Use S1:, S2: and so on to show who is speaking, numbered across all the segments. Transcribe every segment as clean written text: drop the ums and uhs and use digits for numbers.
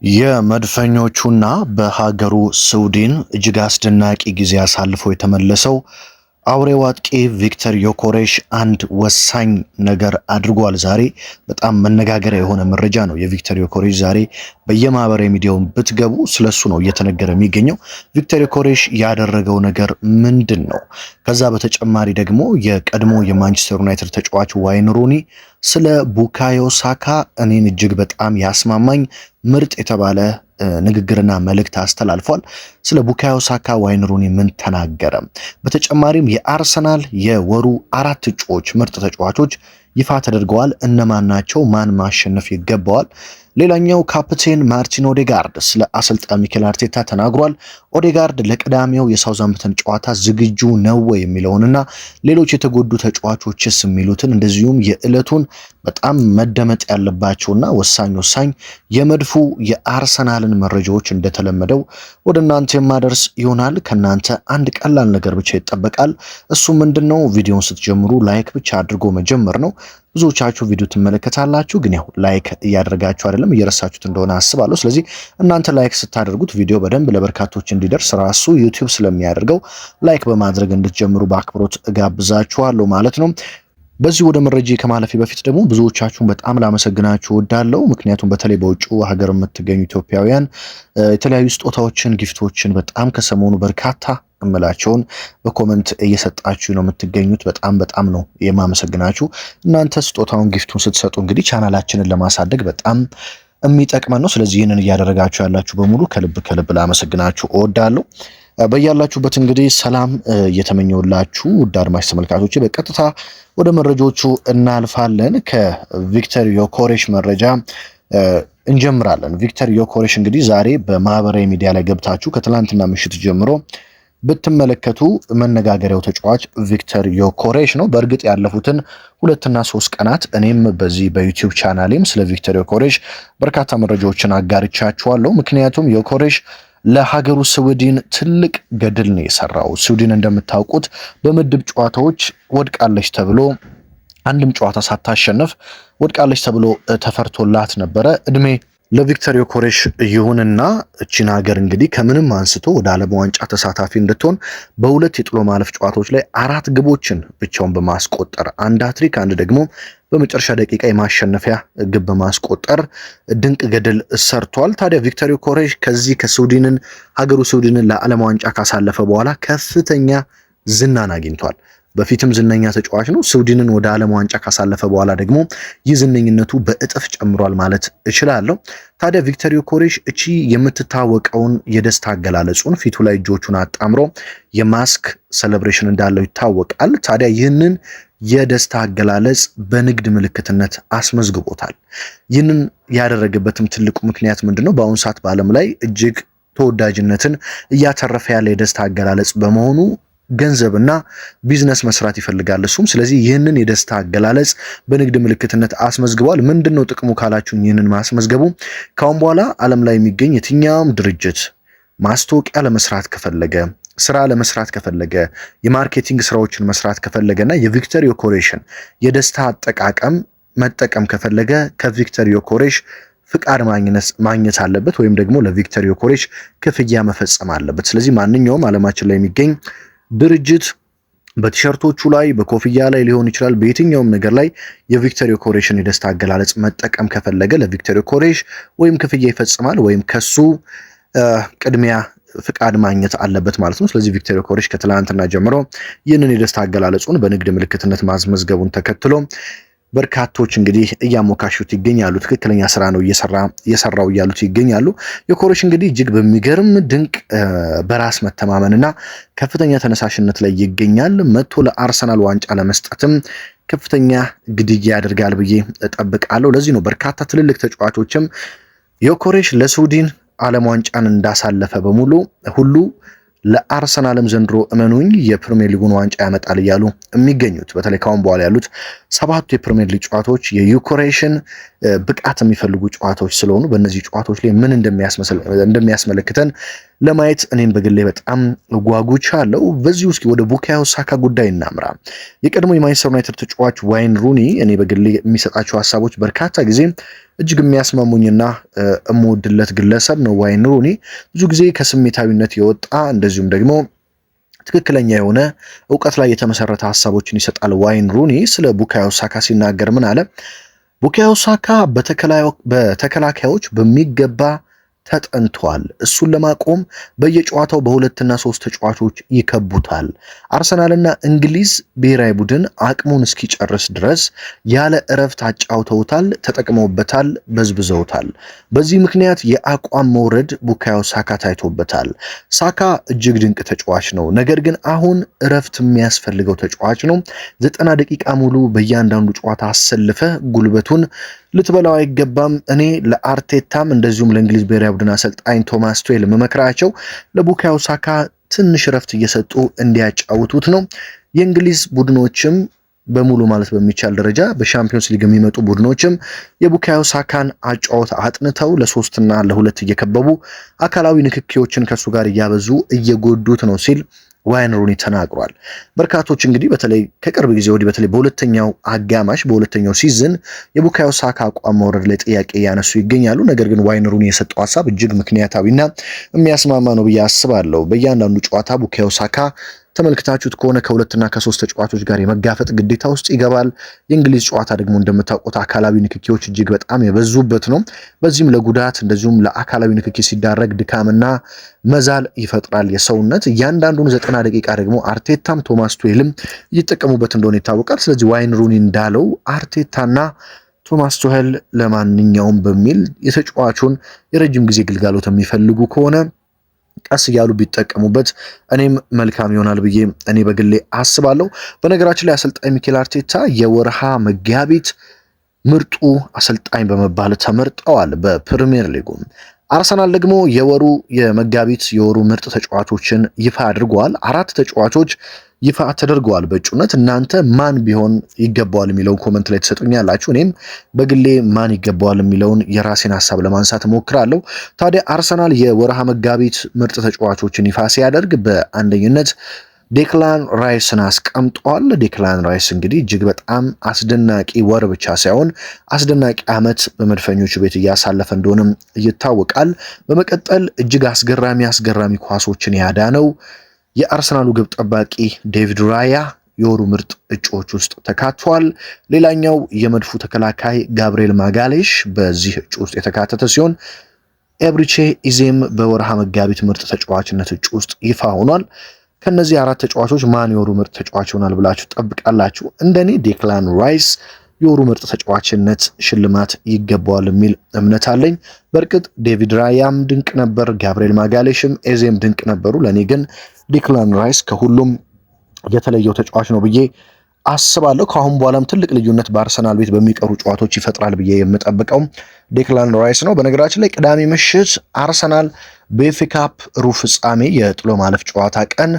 S1: የመድፈኞቹና በሀገሩ ስዊድን እጅግ አስደናቂ ጊዜ አሳልፎ የተመለሰው አውሬው አጥቂ ቪክተር ዮኬሬሽ አንድ ወሳኝ ነገር አድርጓል። ዛሬ በጣም መነጋገሪያ የሆነ መረጃ ነው። የቪክተር ዮኬሬሽ ዛሬ በየማህበራዊ ሚዲያው ብትገቡ ስለሱ ነው እየተነገረ የሚገኘው። ቪክተር ዮኬሬሽ ያደረገው ነገር ምንድን ነው? ከዛ በተጨማሪ ደግሞ የቀድሞ የማንቸስተር ዩናይትድ ተጫዋች ዋይን ሩኒ ስለ ቡካዮ ሳካ እኔን እጅግ በጣም ያስማማኝ ምርጥ የተባለ ንግግርና መልእክት አስተላልፏል። ስለ ቡካዮ ሳካ ዋይን ሩኒ ምን ተናገረ? በተጨማሪም የአርሰናል የወሩ 4 እጩዎች ምርጥ ተጫዋቾች ይፋ ተደርገዋል። እነማን ናቸው? ማን ማሸነፍ ይገባዋል? ሌላኛው ካፕቴን ማርቲን ኦዴጋርድ ስለ አሰልጣኝ ሚኬል አርቴታ ተናግሯል። ኦዴጋርድ ለቅዳሜው የሳውዛምፕተን ጨዋታ ዝግጁ ነው የሚለውንና ሌሎች የተጎዱ ተጫዋቾችስ የሚሉትን እንደዚሁም የዕለቱን በጣም መደመጥ ያለባቸውና ወሳኝ የመድፉ የአርሰናልን መረጃዎች እንደተለመደው ወደ እናንተ የማደርስ ይሆናል። ከናንተ አንድ ቀላል ነገር ብቻ ይጠበቃል። እሱ ምንድነው? ቪዲዮውን ስትጀምሩ ላይክ ብቻ አድርጎ መጀመር ነው። ብዙዎቻችሁ ቪዲዮ ትመለከታላችሁ፣ ግን ያው ላይክ እያደረጋችሁ አይደለም፣ እየረሳችሁት እንደሆነ አስባለሁ። ስለዚህ እናንተ ላይክ ስታደርጉት ቪዲዮ በደንብ ለበርካቶች እንዲደርስ ራሱ ዩቲዩብ ስለሚያደርገው ላይክ በማድረግ እንድትጀምሩ በአክብሮት እጋብዛችኋለሁ ማለት ነው። በዚህ ወደ መረጃ ከማለፌ በፊት ደግሞ ብዙዎቻችሁን በጣም ላመሰግናችሁ እወዳለሁ። ምክንያቱም በተለይ በውጭ ሀገር የምትገኙ ኢትዮጵያውያን የተለያዩ ስጦታዎችን፣ ጊፍቶችን በጣም ከሰሞኑ በርካታ እምላቸውን በኮመንት እየሰጣችሁ ነው የምትገኙት። በጣም ነው የማመሰግናችሁ። እናንተ ስጦታውን ጊፍቱን ስትሰጡ እንግዲህ ቻናላችንን ለማሳደግ በጣም የሚጠቅመን ነው። ስለዚህ ይህንን እያደረጋችሁ ያላችሁ በሙሉ ከልብ ላመሰግናችሁ እወዳለሁ። በያላችሁበት እንግዲህ ሰላም እየተመኘውላችሁ ውድ አድማጭ ተመልካቾች በቀጥታ ወደ መረጃዎቹ እናልፋለን። ከቪክተር ዮኬሬሽ መረጃ እንጀምራለን። ቪክተር ዮኬሬሽ እንግዲህ ዛሬ በማህበራዊ ሚዲያ ላይ ገብታችሁ ከትላንትና ምሽት ጀምሮ ብትመለከቱ መነጋገሪያው ተጫዋች ቪክተር ዮኬሬሽ ነው። በእርግጥ ያለፉትን 2 እና 3 ቀናት እኔም በዚህ በዩቲዩብ ቻናሌም ስለ ቪክተር ዮኬሬሽ በርካታ መረጃዎችን አጋርቻችኋለሁ። ምክንያቱም ዮኬሬሽ ለሀገሩ ስዊድን ትልቅ ገድል ነው የሰራው። ስዊድን እንደምታውቁት በምድብ ጨዋታዎች ወድቃለች ተብሎ አንድም ጨዋታ ሳታሸንፍ ወድቃለች ተብሎ ተፈርቶላት ነበረ። እድሜ ለቪክተር ዮኬሬሽ ይሁንና እቺን ሀገር እንግዲህ ከምንም አንስቶ ወደ ዓለም ዋንጫ ተሳታፊ እንድትሆን በ2 የጥሎ ማለፍ ጨዋታዎች ላይ 4 ግቦችን ብቻውን በማስቆጠር አንድ ሃትሪክ አንድ ደግሞ በመጨረሻ ደቂቃ የማሸነፊያ ግብ በማስቆጠር ድንቅ ገድል ሰርቷል። ታዲያ ቪክተር ዮኬሬሽ ከዚህ ሀገሩ ስዊድንን ለዓለም ዋንጫ ካሳለፈ በኋላ ከፍተኛ ዝናን አግኝቷል። በፊትም ዝነኛ ተጫዋች ነው። ስዊድንን ወደ ዓለም ዋንጫ ካሳለፈ በኋላ ደግሞ ይህ ዝነኝነቱ በእጥፍ ጨምሯል ማለት እችላለሁ። ታዲያ ቪክተር ዮኬሬሽ እቺ የምትታወቀውን የደስታ አገላለጹን ፊቱ ላይ እጆቹን አጣምሮ የማስክ ሴሌብሬሽን እንዳለው ይታወቃል። ታዲያ ይህንን የደስታ አገላለጽ በንግድ ምልክትነት አስመዝግቦታል። ይህንን ያደረገበትም ትልቁ ምክንያት ምንድነው? በአሁኑ ሰዓት በዓለም ላይ እጅግ ተወዳጅነትን እያተረፈ ያለ የደስታ አገላለጽ በመሆኑ ገንዘብና ቢዝነስ መስራት ይፈልጋል እሱም። ስለዚህ ይህንን የደስታ አገላለጽ በንግድ ምልክትነት አስመዝግቧል። ምንድነው ጥቅሙ ካላችሁኝ፣ ይህንን ማስመዝገቡ ካሁን በኋላ ዓለም ላይ የሚገኝ የትኛውም ድርጅት ማስታወቂያ ለመስራት ከፈለገ፣ ስራ ለመስራት ከፈለገ፣ የማርኬቲንግ ስራዎችን መስራት ከፈለገና የቪክተር ዮኬሬሽን የደስታ አጠቃቀም መጠቀም ከፈለገ ከቪክተር ዮኬሬሽ ፍቃድ ማግኘት አለበት፣ ወይም ደግሞ ለቪክተር ዮኬሬሽ ክፍያ መፈጸም አለበት። ስለዚህ ማንኛውም ዓለማችን ላይ የሚገኝ ድርጅት በቲሸርቶቹ ላይ በኮፍያ ላይ ሊሆን ይችላል፣ በየትኛውም ነገር ላይ የቪክተር ዮኬሬሽን የደስታ አገላለጽ መጠቀም ከፈለገ ለቪክተር ዮኬሬሽ ወይም ክፍያ ይፈጽማል ወይም ከሱ ቅድሚያ ፍቃድ ማግኘት አለበት ማለት ነው። ስለዚህ ቪክተር ዮኬሬሽ ከትላንትና ጀምሮ ይህንን የደስታ አገላለጹን በንግድ ምልክትነት ማስመዝገቡን ተከትሎ በርካቶች እንግዲህ እያሞካሹት ይገኛሉ። ትክክለኛ ስራ ነው እየሰራው እያሉት ይገኛሉ። ዮኬሬሽ እንግዲህ እጅግ በሚገርም ድንቅ በራስ መተማመንና ከፍተኛ ተነሳሽነት ላይ ይገኛል። መጥቶ ለአርሰናል ዋንጫ ለመስጠትም ከፍተኛ ግድያ ያደርጋል ብዬ እጠብቃለሁ። ለዚህ ነው በርካታ ትልልቅ ተጫዋቾችም ዮኬሬሽ ለስዊድን ዓለም ዋንጫን እንዳሳለፈ በሙሉ ሁሉ ለአርሰናልም ዘንድሮ እመኑኝ የፕሪሚየር ሊጉን ዋንጫ ያመጣል እያሉ የሚገኙት። በተለይ ካሁን በኋላ ያሉት 7 የፕሪሚየር ሊግ ጨዋታዎች የዮኬሬሽን ብቃት የሚፈልጉ ጨዋታዎች ስለሆኑ በእነዚህ ጨዋታዎች ላይ ምን እንደሚያስመለክተን ለማየት እኔም በግሌ በጣም ጓጉቻለሁ። በዚህ ውስጥ ወደ ቡካዮ ሳካ ጉዳይ እናምራ። የቀድሞ የማንቸስተር ዩናይትድ ተጫዋች ዋይን ሩኒ እኔ በግሌ የሚሰጣቸው ሀሳቦች በርካታ ጊዜ እጅግ የሚያስማሙኝና እምወድለት ግለሰብ ነው። ዋይን ሩኒ ብዙ ጊዜ ከስሜታዊነት የወጣ እንደዚሁም ደግሞ ትክክለኛ የሆነ እውቀት ላይ የተመሰረተ ሀሳቦችን ይሰጣል። ዋይን ሩኒ ስለ ቡካዮ ሳካ ሲናገር ምን አለ? ቡካዮ ሳካ በተከላካዮች በሚገባ ተጠንቷል። እሱን ለማቆም በየጨዋታው በሁለትና ሶስት ተጫዋቾች ይከቡታል። አርሰናልና እንግሊዝ ብሔራዊ ቡድን አቅሙን እስኪጨርስ ድረስ ያለ እረፍት አጫውተውታል፣ ተጠቅመውበታል፣ በዝብዘውታል። በዚህ ምክንያት የአቋም መውረድ ቡካዮ ሳካ ታይቶበታል። ሳካ እጅግ ድንቅ ተጫዋች ነው፣ ነገር ግን አሁን እረፍት የሚያስፈልገው ተጫዋች ነው። 90 ደቂቃ ሙሉ በእያንዳንዱ ጨዋታ አሰልፈ ጉልበቱን ልትበላው አይገባም። እኔ ለአርቴታም እንደዚሁም ለእንግሊዝ ብሔራዊ ቡድን አሰልጣኝ ቶማስ ቱዌል መመክራቸው ለቡካዮ ሳካ ትንሽ ረፍት እየሰጡ እንዲያጫውቱት ነው። የእንግሊዝ ቡድኖችም በሙሉ ማለት በሚቻል ደረጃ በሻምፒዮንስ ሊግ የሚመጡ ቡድኖችም የቡካዮ ሳካን አጫወት አጥንተው ለ3 እና ለ2 እየከበቡ አካላዊ ንክኪዎችን ከሱ ጋር እያበዙ እየጎዱት ነው ሲል ዋይን ሩኒ ተናግሯል። በርካቶች እንግዲህ በተለይ ከቅርብ ጊዜ ወዲህ በተለይ በሁለተኛው አጋማሽ በሁለተኛው ሲዝን የቡካዮ ሳካ አቋም መውረድ ላይ ጥያቄ ያነሱ ይገኛሉ። ነገር ግን ዋይን ሩኒ የሰጠው ሀሳብ እጅግ ምክንያታዊና የሚያስማማ ነው ብዬ አስባለሁ። በእያንዳንዱ ጨዋታ ቡካዮ ሳካ ተመልክታችሁት ከሆነ ከ2 እና ከ3 ተጫዋቾች ጋር የመጋፈጥ ግዴታ ውስጥ ይገባል። የእንግሊዝ ጨዋታ ደግሞ እንደምታውቁት አካላዊ ንክኪዎች እጅግ በጣም የበዙበት ነው። በዚህም ለጉዳት እንደዚሁም ለአካላዊ ንክኪ ሲዳረግ ድካምና መዛል ይፈጥራል የሰውነት። እያንዳንዱን 90 ደቂቃ ደግሞ አርቴታም ቶማስ ቱዌልም እየተጠቀሙበት እንደሆነ ይታወቃል። ስለዚህ ዋይን ሩኒ እንዳለው አርቴታና ቶማስ ቱዌል ለማንኛውም በሚል የተጫዋቹን የረጅም ጊዜ ግልጋሎት የሚፈልጉ ከሆነ ቀስ እያሉ ቢጠቀሙበት እኔም መልካም ይሆናል ብዬ እኔ በግሌ አስባለሁ። በነገራችን ላይ አሰልጣኝ ሚኬል አርቴታ የወርሃ መጋቢት ምርጡ አሰልጣኝ በመባል ተመርጠዋል በፕሪሚየር ሊጉ። አርሰናል ደግሞ የወሩ ምርጥ ተጫዋቾችን ይፋ አድርገዋል። 4 ተጫዋቾች ይፋ ተደርገዋል በእጩነት። እናንተ ማን ቢሆን ይገባዋል የሚለውን ኮመንት ላይ ትሰጡኛላችሁ። እኔም በግሌ ማን ይገባዋል የሚለውን የራሴን ሀሳብ ለማንሳት እሞክራለሁ። ታዲያ አርሰናል የወርሃ መጋቢት ምርጥ ተጫዋቾችን ይፋ ሲያደርግ በአንደኝነት ዴክላን ራይስን አስቀምጧል። ዴክላን ራይስ እንግዲህ እጅግ በጣም አስደናቂ ወር ብቻ ሳይሆን አስደናቂ ዓመት በመድፈኞቹ ቤት እያሳለፈ እንደሆነም ይታወቃል። በመቀጠል እጅግ አስገራሚ ኳሶችን ያዳነው የአርሰናሉ ግብ ጠባቂ ዴቪድ ራያ የወሩ ምርጥ እጩዎች ውስጥ ተካቷል። ሌላኛው የመድፉ ተከላካይ ጋብሪኤል ማጋሌሽ በዚህ እጩ ውስጥ የተካተተ ሲሆን ኤብሪቼ ኢዜም በወርሃ መጋቢት ምርጥ ተጫዋችነት እጩ ውስጥ ይፋ ሆኗል። ከነዚህ 4 ተጫዋቾች ማን የወሩ ምርጥ ተጫዋች ይሆናል ብላችሁ ጠብቃላችሁ? እንደኔ ዴክላን ራይስ የወሩ ምርጥ ተጫዋችነት ሽልማት ይገባዋል የሚል እምነት አለኝ። በእርግጥ ዴቪድ ራያም ድንቅ ነበር፣ ጋብሪኤል ማጋሌሽም ኤዜም ድንቅ ነበሩ። ለኔ ግን ዴክላን ራይስ ከሁሉም የተለየው ተጫዋች ነው ብዬ አስባለሁ። ከአሁን በኋላም ትልቅ ልዩነት በአርሰናል ቤት በሚቀሩ ጨዋታዎች ይፈጥራል ብዬ የምጠብቀው ዴክላን ራይስ ነው። በነገራችን ላይ ቅዳሜ ምሽት አርሰናል በኤፍኤ ካፕ ሩብ ፍጻሜ የጥሎ ማለፍ ጨዋታ ቀን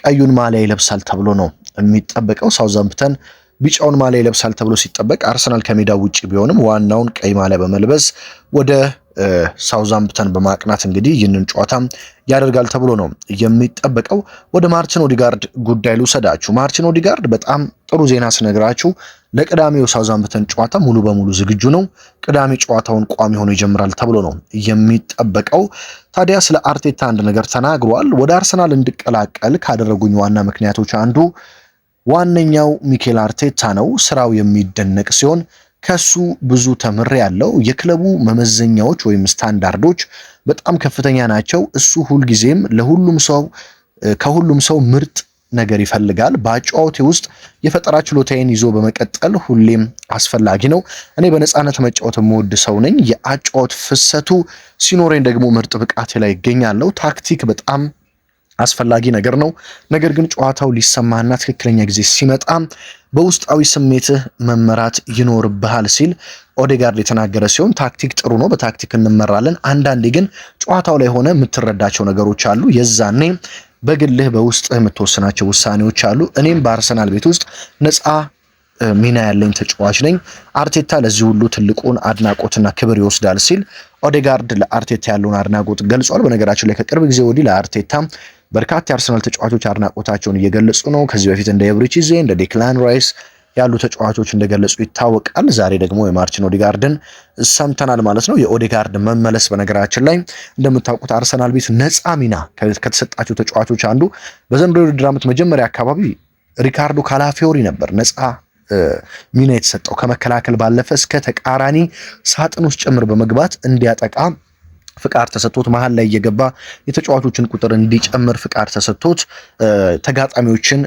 S1: ቀዩን ማሊያ ይለብሳል ተብሎ ነው የሚጠበቀው። ሳውዛምፕተን ቢጫውን ማሊያ ይለብሳል ተብሎ ሲጠበቅ አርሰናል ከሜዳው ውጪ ቢሆንም ዋናውን ቀይ ማሊያ በመልበስ ወደ ሳውዛምፕተን በማቅናት እንግዲህ ይህንን ጨዋታ ያደርጋል ተብሎ ነው የሚጠበቀው። ወደ ማርቲን ኦዲጋርድ ጉዳይ ልውሰዳችሁ። ማርቲን ኦዲጋርድ በጣም ጥሩ ዜና ስነግራችሁ ለቅዳሜው ሳውዛምፕተን ጨዋታ ሙሉ በሙሉ ዝግጁ ነው። ቅዳሜ ጨዋታውን ቋሚ ሆኖ ይጀምራል ተብሎ ነው የሚጠበቀው። ታዲያ ስለ አርቴታ አንድ ነገር ተናግሯል። ወደ አርሰናል እንድቀላቀል ካደረጉኝ ዋና ምክንያቶች አንዱ ዋነኛው ሚኬል አርቴታ ነው። ስራው የሚደነቅ ሲሆን ከሱ ብዙ ተምሬ ያለው የክለቡ መመዘኛዎች ወይም ስታንዳርዶች በጣም ከፍተኛ ናቸው። እሱ ሁልጊዜም ከሁሉም ሰው ምርጥ ነገር ይፈልጋል። በአጨዋወቴ ውስጥ የፈጠራ ችሎታዬን ይዞ በመቀጠል ሁሌም አስፈላጊ ነው። እኔ በነፃነት መጫወት የምወድ ሰው ነኝ። የአጨዋወት ፍሰቱ ሲኖረኝ ደግሞ ምርጥ ብቃቴ ላይ ይገኛለሁ። ታክቲክ በጣም አስፈላጊ ነገር ነው። ነገር ግን ጨዋታው ሊሰማና ትክክለኛ ጊዜ ሲመጣ በውስጣዊ ስሜትህ መመራት ይኖርብሃል ሲል ኦዴጋርድ የተናገረ ሲሆን ታክቲክ ጥሩ ነው፣ በታክቲክ እንመራለን። አንዳንዴ ግን ጨዋታው ላይ ሆነ የምትረዳቸው ነገሮች አሉ። የዛኔ በግልህ በውስጥህ የምትወስናቸው ውሳኔዎች አሉ። እኔም በአርሰናል ቤት ውስጥ ነፃ ሚና ያለኝ ተጫዋች ነኝ፣ አርቴታ ለዚህ ሁሉ ትልቁን አድናቆትና ክብር ይወስዳል ሲል ኦዴጋርድ ለአርቴታ ያለውን አድናቆት ገልጿል። በነገራችን ላይ ከቅርብ ጊዜ ወዲህ ለአርቴታ በርካታ የአርሰናል ተጫዋቾች አድናቆታቸውን እየገለጹ ነው። ከዚህ በፊት እንደ ኤብሪቺዜ እንደ ዴክላን ራይስ ያሉ ተጫዋቾች እንደገለጹ ይታወቃል። ዛሬ ደግሞ የማርቲን ኦዴጋርድን ሰምተናል ማለት ነው። የኦዴጋርድ መመለስ በነገራችን ላይ እንደምታውቁት አርሰናል ቤት ነፃ ሚና ከተሰጣቸው ተጫዋቾች አንዱ በዘንድሮው የውድድር ዓመት መጀመሪያ አካባቢ ሪካርዶ ካላፊዮሪ ነበር ነፃ ሚና የተሰጠው ከመከላከል ባለፈ እስከ ተቃራኒ ሳጥን ውስጥ ጭምር በመግባት እንዲያጠቃ ፍቃድ ተሰጥቶት መሃል ላይ እየገባ የተጫዋቾችን ቁጥር እንዲጨምር ፍቃድ ተሰጥቶት ተጋጣሚዎችን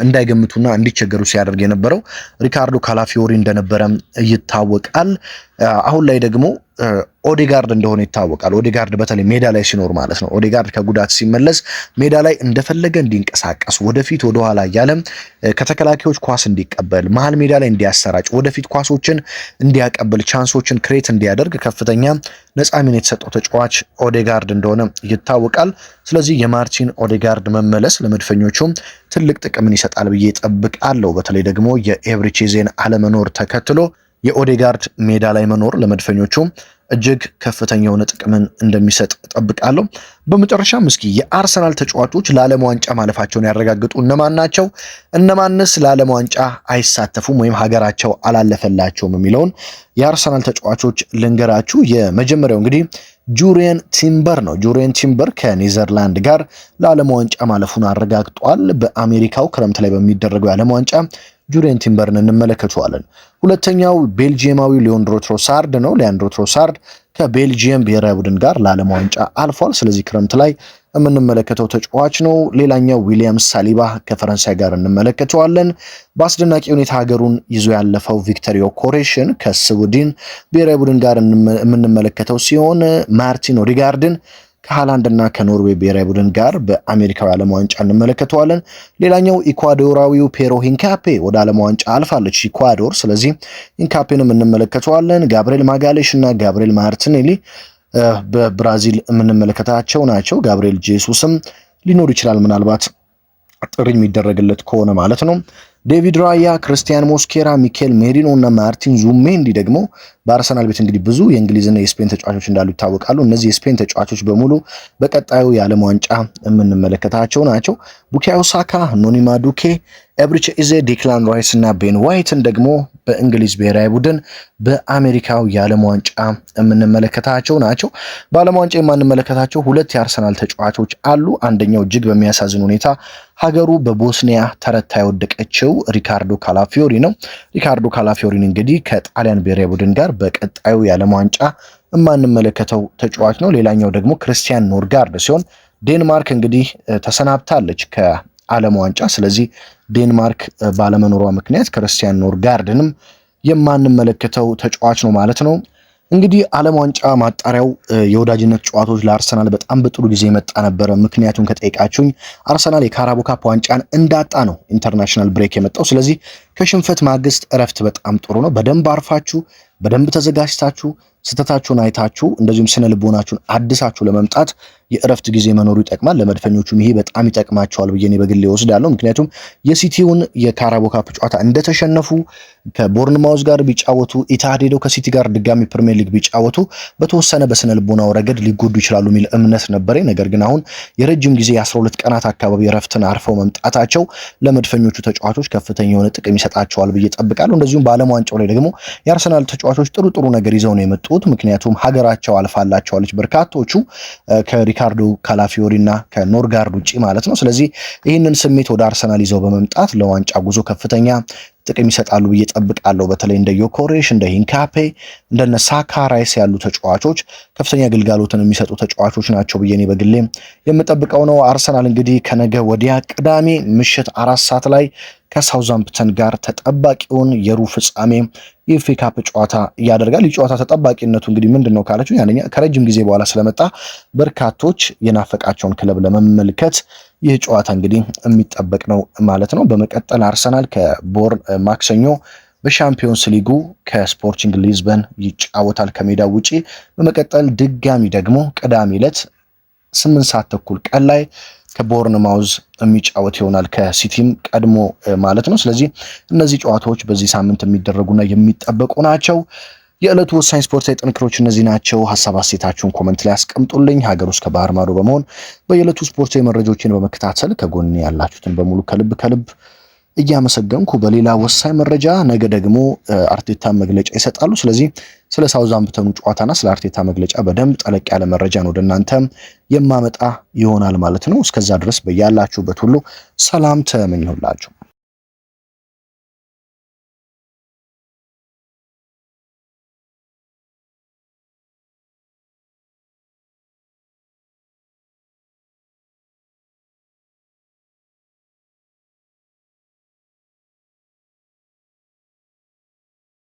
S1: እንዳይገምቱና እንዲቸገሩ ሲያደርግ የነበረው ሪካርዶ ካላፊዮሪ እንደነበረ ይታወቃል። አሁን ላይ ደግሞ ኦዴጋርድ እንደሆነ ይታወቃል። ኦዴጋርድ በተለይ ሜዳ ላይ ሲኖር ማለት ነው። ኦዴጋርድ ከጉዳት ሲመለስ ሜዳ ላይ እንደፈለገ እንዲንቀሳቀስ ወደፊት ወደኋላ እያለ ከተከላካዮች ኳስ እንዲቀበል መሃል ሜዳ ላይ እንዲያሰራጭ ወደፊት ኳሶችን እንዲያቀብል ቻንሶችን ክሬት እንዲያደርግ ከፍተኛ ነፃ ሚና የተሰጠው ተጫዋች ኦዴጋርድ እንደሆነ ይታወቃል። ስለዚህ የማርቲን ኦዴጋርድ መመለስ ለመድፈኞቹም ትልቅ ጥቅምን ይሰጣል ብዬ እጠብቃለሁ። በተለይ ደግሞ የኤብሪቺዜን አለመኖር ተከትሎ የኦዴጋርድ ሜዳ ላይ መኖር ለመድፈኞቹ እጅግ ከፍተኛ የሆነ ጥቅምን እንደሚሰጥ እጠብቃለሁ። በመጨረሻም እስኪ የአርሰናል ተጫዋቾች ለዓለም ዋንጫ ማለፋቸውን ያረጋግጡ እነማን ናቸው? እነማንስ ለዓለም ዋንጫ አይሳተፉም ወይም ሀገራቸው አላለፈላቸውም የሚለውን የአርሰናል ተጫዋቾች ልንገራችሁ። የመጀመሪያው እንግዲህ ጁሪየን ቲምበር ነው። ጁሪየን ቲምበር ከኔዘርላንድ ጋር ለዓለም ዋንጫ ማለፉን አረጋግጧል። በአሜሪካው ክረምት ላይ በሚደረገው የዓለም ዋንጫ ጁሪየን ቲምበርን እንመለከተዋለን። ሁለተኛው ቤልጂየማዊ ሊያንድሮ ትሮሳርድ ነው። ሊያንድሮ ትሮሳርድ ከቤልጂየም ብሔራዊ ቡድን ጋር ለዓለም ዋንጫ አልፏል። ስለዚህ ክረምት ላይ የምንመለከተው ተጫዋች ነው። ሌላኛው ዊሊያም ሳሊባ ከፈረንሳይ ጋር እንመለከተዋለን። በአስደናቂ ሁኔታ ሀገሩን ይዞ ያለፈው ቪክተር ዮኬሬሽን ከስዊድን ብሔራዊ ቡድን ጋር የምንመለከተው ሲሆን ማርቲን ኦዴጋርድን ከሃላንድ እና ከኖርዌይ ብሔራዊ ቡድን ጋር በአሜሪካዊ ዓለም ዋንጫ እንመለከተዋለን። ሌላኛው ኢኳዶራዊው ፔሮ ሂንካፔ ወደ ዓለም ዋንጫ አልፋለች ኢኳዶር። ስለዚህ ሂንካፔንም እንመለከተዋለን። ጋብሪኤል ማጋሌሽ እና ጋብሪኤል ማርቲኔሊ በብራዚል የምንመለከታቸው ናቸው። ጋብሪኤል ጄሱስም ሊኖር ይችላል ምናልባት ጥሪ የሚደረግለት ከሆነ ማለት ነው። ዴቪድ ራያ፣ ክርስቲያን ሞስኬራ፣ ሚኬል ሜሪኖ እና ማርቲን ዙሜንዲ ደግሞ በአርሰናል ቤት እንግዲህ ብዙ የእንግሊዝና የስፔን ተጫዋቾች እንዳሉ ይታወቃሉ። እነዚህ የስፔን ተጫዋቾች በሙሉ በቀጣዩ የዓለም ዋንጫ የምንመለከታቸው ናቸው። ቡካዮ ሳካ፣ ኖኒ ማዱኬ፣ ኤብሪቺዜ፣ ዴክላን ራይስ እና ቤን ዋይትን ደግሞ በእንግሊዝ ብሔራዊ ቡድን በአሜሪካው የዓለም ዋንጫ የምንመለከታቸው ናቸው። በዓለም ዋንጫ የማንመለከታቸው ሁለት የአርሰናል ተጫዋቾች አሉ። አንደኛው እጅግ በሚያሳዝን ሁኔታ ሀገሩ በቦስኒያ ተረታ የወደቀችው ሪካርዶ ካላፊዮሪ ነው። ሪካርዶ ካላፊዮሪን እንግዲህ ከጣሊያን ብሔራዊ ቡድን ጋር በቀጣዩ የዓለም ዋንጫ የማንመለከተው ተጫዋች ነው። ሌላኛው ደግሞ ክርስቲያን ኖርጋርድ ሲሆን ዴንማርክ እንግዲህ ተሰናብታለች ከዓለም ዋንጫ። ስለዚህ ዴንማርክ ባለመኖሯ ምክንያት ክርስቲያን ኖርጋርድንም የማንመለከተው ተጫዋች ነው ማለት ነው። እንግዲህ ዓለም ዋንጫ ማጣሪያው የወዳጅነት ጨዋታዎች ለአርሰናል በጣም በጥሩ ጊዜ መጣ ነበረ። ምክንያቱም ከጠይቃችሁኝ አርሰናል የካራቦ ካፕ ዋንጫን እንዳጣ ነው ኢንተርናሽናል ብሬክ የመጣው። ስለዚህ ከሽንፈት ማግስት እረፍት በጣም ጥሩ ነው። በደንብ አርፋችሁ በደንብ ተዘጋጅታችሁ ስተታችሁን አይታችሁ እንደዚሁም ስነ ልቦናችሁን አድሳችሁ ለመምጣት የእረፍት ጊዜ መኖሩ ይጠቅማል። ለመድፈኞቹም ይሄ በጣም ይጠቅማቸዋል ብዬ እኔ በግሌ ወስዳለሁ። ምክንያቱም የሲቲውን የካራቦ ካፕ ጨዋታ እንደተሸነፉ ከቦርንማውዝ ጋር ቢጫወቱ ኢታድ ሄደው ከሲቲ ጋር ድጋሚ ፕሪሚየር ሊግ ቢጫወቱ በተወሰነ በስነ ልቦናው ረገድ ሊጎዱ ይችላሉ የሚል እምነት ነበረኝ። ነገር ግን አሁን የረጅም ጊዜ የ12 ቀናት አካባቢ እረፍትን አርፈው መምጣታቸው ለመድፈኞቹ ተጫዋቾች ከፍተኛ የሆነ ጥቅም ይሰጣቸዋል ብዬ ጠብቃለሁ። እንደዚሁም በዓለም ዋንጫው ላይ ደግሞ የአርሰናል ተጫዋቾች ጥሩ ነገር ይዘው ነው የመጡት። ምክንያቱም ሀገራቸው አልፋላቸዋለች በርካቶቹ ከሪካርዶ ካላፊዮሪ እና ከኖርጋርድ ውጪ ማለት ነው። ስለዚህ ይህንን ስሜት ወደ አርሰናል ይዘው በመምጣት ለዋንጫ ጉዞ ከፍተኛ ጥቅም ይሰጣሉ ብዬ ጠብቃለሁ። በተለይ እንደ ዮኬሬሽ፣ እንደ ሂንካፔ፣ እንደነ ሳካ፣ ራይስ ያሉ ተጫዋቾች ከፍተኛ ግልጋሎትን የሚሰጡ ተጫዋቾች ናቸው ብዬ እኔ በግሌ የምጠብቀው ነው። አርሰናል እንግዲህ ከነገ ወዲያ ቅዳሜ ምሽት 4 ሰዓት ላይ ከሳውዛምፕተን ጋር ተጠባቂውን የሩብ ፍጻሜ የኤፍኤ ካፕ ጨዋታ ያደርጋል። ይህ ጨዋታ ተጠባቂነቱ እንግዲህ ምንድነው ካላችሁ ያንኛ ከረጅም ጊዜ በኋላ ስለመጣ በርካቶች የናፈቃቸውን ክለብ ለመመልከት ይህ ጨዋታ እንግዲህ የሚጠበቅ ነው ማለት ነው። በመቀጠል አርሰናል ማክሰኞ በሻምፒዮንስ ሊጉ ከስፖርቲንግ ሊዝበን ይጫወታል ከሜዳው ውጪ። በመቀጠል ድጋሚ ደግሞ ቅዳሜ ዕለት 8 ሰዓት ተኩል ቀን ላይ ከቦርንማውዝ የሚጫወት ይሆናል ከሲቲም ቀድሞ ማለት ነው። ስለዚህ እነዚህ ጨዋታዎች በዚህ ሳምንት የሚደረጉና የሚጠበቁ ናቸው። የዕለቱ ወሳኝ ስፖርታዊ ጥንክሮች እነዚህ ናቸው። ሐሳብ አስተያየታችሁን ኮመንት ላይ አስቀምጡልኝ። ሀገር ውስጥ ከባህር ማዶ በመሆን በየዕለቱ ስፖርታዊ መረጃዎችን በመከታተል ከጎን ያላችሁትን በሙሉ ከልብ እያመሰገንኩ በሌላ ወሳኝ መረጃ ነገ ደግሞ አርቴታ መግለጫ ይሰጣሉ። ስለዚህ ስለ ሳውዛምፕተኑ ጨዋታና ስለ አርቴታ መግለጫ በደንብ ጠለቅ ያለ መረጃን ወደ እናንተ የማመጣ ይሆናል ማለት ነው። እስከዛ ድረስ በያላችሁበት ሁሉ ሰላም ተመኘሁላችሁ።